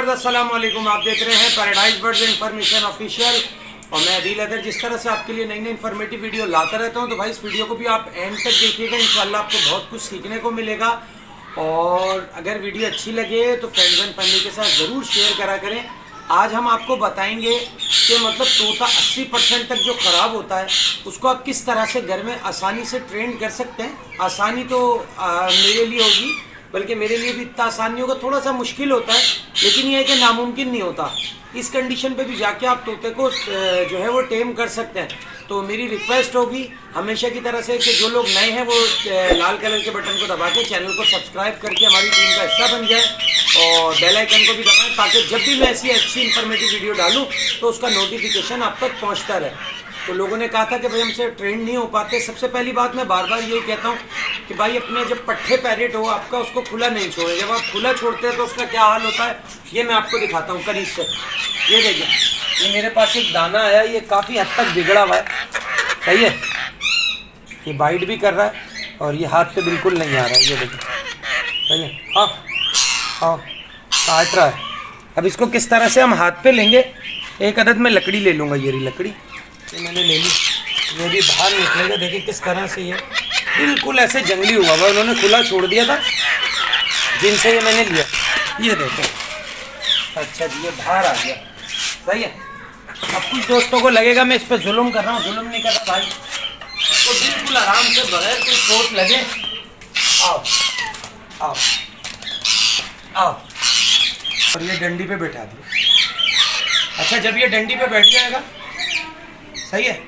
Viewers अस्सलाम वालेकुम। आप देख रहे हैं पैराडाइज बर्ड्स इन्फॉर्मेशन ऑफिशियल और मैं अदील अदर। जिस तरह से आपके लिए नई नई इन्फॉर्मेटिव वीडियो लाता रहता हूं, तो भाई इस वीडियो को भी आप एंड तक देखिएगा। इंशाल्लाह आपको बहुत कुछ सीखने को मिलेगा। और अगर वीडियो अच्छी लगे तो फ्रेंड्स एंड फैमिली के साथ ज़रूर शेयर करा करें। आज हम आपको बताएंगे कि मतलब तोता 80% तक जो ख़राब होता है उसको आप किस तरह से घर में आसानी से ट्रेन कर सकते हैं। आसानी तो मेरे लिए होगी, बल्कि मेरे लिए भी इतना आसान नहीं होगा, थोड़ा सा मुश्किल होता है, लेकिन ये है कि नामुमकिन नहीं होता। इस कंडीशन पे भी जाके आप तोते को जो है वो टेम कर सकते हैं। तो मेरी रिक्वेस्ट होगी हमेशा की तरह से कि जो लोग नए हैं वो लाल कलर के बटन को दबा के चैनल को सब्सक्राइब करके हमारी टीम का हिस्सा बन जाए और बेल आइकन को भी दबाएं, ताकि जब भी मैं ऐसी अच्छी इन्फॉर्मेटिव वीडियो डालूँ तो उसका नोटिफिकेशन आप तक पहुँचता रहे। तो लोगों ने कहा था कि भाई हमसे ट्रेंड नहीं हो पाते। सबसे पहली बात मैं बार बार यही कहता हूँ कि भाई अपने जब पट्टे पैरेट हो आपका, उसको खुला नहीं छोड़े। जब आप खुला छोड़ते हैं तो उसका क्या हाल होता है ये मैं आपको दिखाता हूँ करीब से। ये देखिए, ये मेरे पास एक दाना आया, ये काफ़ी हद तक बिगड़ा हुआ है, सही है। ये बाइट भी कर रहा है और ये हाथ पे बिल्कुल नहीं आ रहा है, ये देखिए, सही है। हाँ हाँ, काट रहा है। अब इसको किस तरह से हम हाथ पे लेंगे। एक अदद में लकड़ी ले लूँगा, ये रही लकड़ी, ये मैंने ले ली। ये भी बाहर निकलेगा, देखिए किस तरह से ये बिल्कुल ऐसे जंगली हुआ हुआ, उन्होंने खुला छोड़ दिया था जिनसे ये मैंने लिया। ये देखो, अच्छा जी, ये बाहर आ गया, सही है। अब कुछ दोस्तों को लगेगा मैं इस पर जुल्म कर रहा हूँ, जुल्म नहीं कर रहा भाई। तो बिल्कुल आराम से बगैर कोई चोट लगे, आओ आओ आओ, और ये डंडी पे बैठा दिया। अच्छा, जब ये डंडी पे बैठ जाएगा, सही है,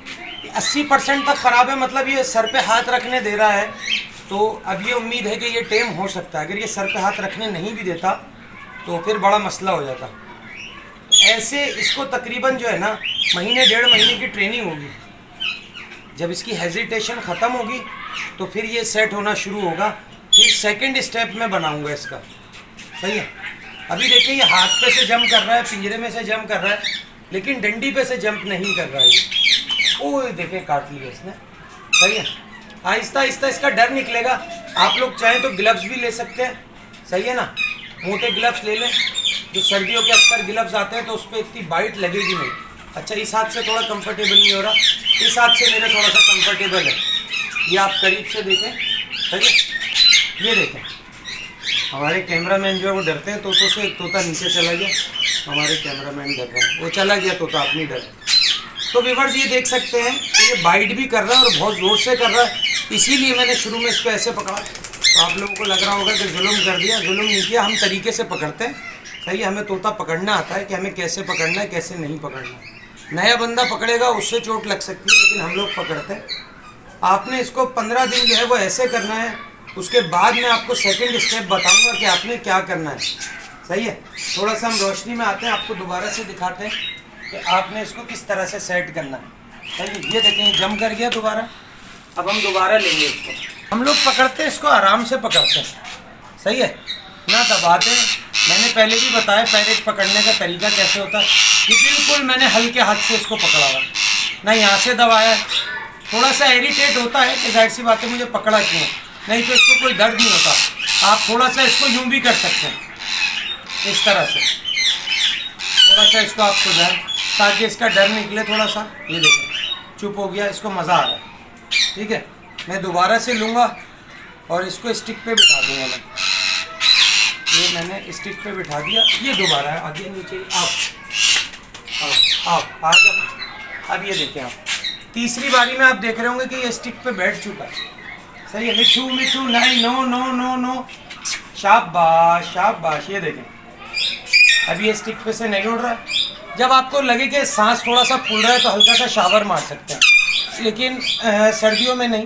80% तक ख़राब है, मतलब ये सर पे हाथ रखने दे रहा है, तो अब ये उम्मीद है कि ये टेम हो सकता है। अगर ये सर पे हाथ रखने नहीं भी देता तो फिर बड़ा मसला हो जाता। ऐसे इसको तकरीबन जो है ना महीने डेढ़ महीने की ट्रेनिंग होगी। जब इसकी हेजिटेशन ख़त्म होगी तो फिर ये सेट होना शुरू होगा। फिर सेकंड स्टेप में बनाऊंगा इसका, सही है। अभी देखिए ये हाथ पे से जंप कर रहा है, पिंजरे में से जंप कर रहा है, लेकिन डंडी पे से जंप नहीं कर रहा है। ओह देखिए, काट लिया इसने, सही है। आहिस्ता आहिस्ता इसका डर निकलेगा। आप लोग चाहें तो ग्लव्स भी ले सकते हैं, सही है ना। मोटे ग्लव्स ले लें, जो सर्दियों के अक्सर ग्लव्स आते हैं, तो उस पर इतनी बाइट लगेगी नहीं। अच्छा, इस हाथ से थोड़ा कंफर्टेबल नहीं हो रहा, इस हाथ से मेरा थोड़ा सा कंफर्टेबल है। ये आप करीब से देखें, सही है। ये देखें, हमारे कैमरामैन जो है वो डरते हैं तोतों से। तोता नीचे चला गया, हमारे कैमरामैन डर रहे हैं, वो चला गया तोता, अपनी डर। तो व्यूअर्स ये देख सकते हैं कि ये बाइट भी कर रहा है और बहुत ज़ोर से कर रहा है, इसीलिए मैंने शुरू में इसको ऐसे पकड़ा। तो आप लोगों को लग रहा होगा कि जुल्म कर दिया। जुल्म नहीं किया, हम तरीके से पकड़ते हैं, सही है। हमें तोता पकड़ना आता है कि हमें कैसे पकड़ना है, कैसे नहीं पकड़ना। नया बंदा पकड़ेगा उससे चोट लग सकती है, लेकिन हम लोग पकड़ते हैं। आपने इसको 15 दिन जो है वो ऐसे करना है। उसके बाद मैं आपको सेकेंड स्टेप बताऊँगा कि आपने क्या करना है, सही है। थोड़ा सा हम रोशनी में आते हैं, आपको दोबारा से दिखाते हैं कि आपने इसको किस तरह से सेट करना है, सही है। ये देखें, जम कर गया दोबारा। अब हम दोबारा लेंगे इसको। हम लोग पकड़ते हैं इसको, आराम से पकड़ते हैं, सही है, ना दबाते हैं। मैंने पहले भी बताया पैरेट पकड़ने का तरीका कैसे होता है। ये बिल्कुल मैंने हल्के हाथ से इसको पकड़ा हुआ, ना यहाँ से दबाया। थोड़ा सा इरिटेट होता है कि जाहिर सी बात है मुझे पकड़ा क्यों, नहीं तो इसको कोई दर्द नहीं होता। आप थोड़ा सा इसको यूँ भी कर सकते हैं, इस तरह से थोड़ा सा इसको आप सुधारें ताकि इसका डर निकले थोड़ा सा। ये देखें, चुप हो गया, इसको मज़ा आ रहा है, ठीक है। मैं दोबारा से लूँगा और इसको स्टिक पे बिठा दूँगा मैं। ये मैंने स्टिक पे बिठा दिया, ये दोबारा है, आगे नीचे, आओ आ जाओ। अब ये देखें आप, तीसरी बारी में आप देख रहे होंगे कि ये स्टिक पे बैठ चुका है, सही है। मिठू मिठू, नहीं, नो नो नो नो, शाबाश शाबाश। ये देखें, अभी ये स्टिक पे से नहीं उड़ रहा है। जब आपको लगे कि सांस थोड़ा सा फूल रहा है तो हल्का सा शावर मार सकते हैं, लेकिन सर्दियों में नहीं।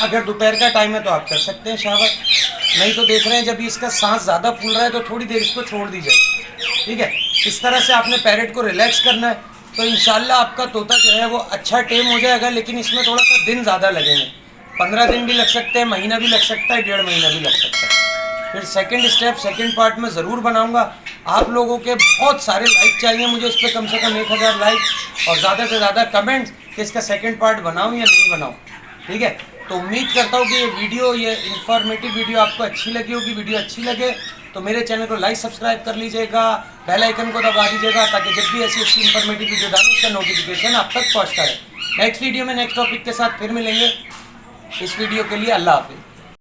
अगर दोपहर का टाइम है तो आप कर सकते हैं शावर, नहीं तो देख रहे हैं जब इसका सांस ज़्यादा फूल रहा है तो थोड़ी देर इसको छोड़ दीजिए, ठीक है। इस तरह से आपने पैरेट को रिलैक्स करना है, तो इंशाल्लाह आपका तोता जो है वो अच्छा टेम हो जाएगा। लेकिन इसमें थोड़ा सा दिन ज़्यादा लगेंगे, 15 दिन भी लग सकते हैं, महीना भी लग सकता है, डेढ़ महीना भी लग सकता है। फिर सेकंड स्टेप सेकंड पार्ट में ज़रूर बनाऊंगा। आप लोगों के बहुत सारे लाइक चाहिए मुझे इस पर, कम से कम 1000 लाइक और ज़्यादा से ज़्यादा कमेंट्स कि इसका सेकंड पार्ट बनाऊं या नहीं बनाऊं, ठीक है। तो उम्मीद करता हूँ कि ये वीडियो, ये इन्फॉर्मेटिव वीडियो आपको अच्छी लगी होगी। वीडियो अच्छी लगे तो मेरे चैनल को लाइक सब्सक्राइब कर लीजिएगा, बेल आइकन को दबा दीजिएगा ताकि जब भी ऐसी अच्छी इन्फॉर्मेटिव वीडियो डालूं उसका नोटिफिकेशन आप तक पहुँचता है। नेक्स्ट वीडियो में नेक्स्ट टॉपिक के साथ फिर मिलेंगे। इस वीडियो के लिए अल्लाह हाफिज़।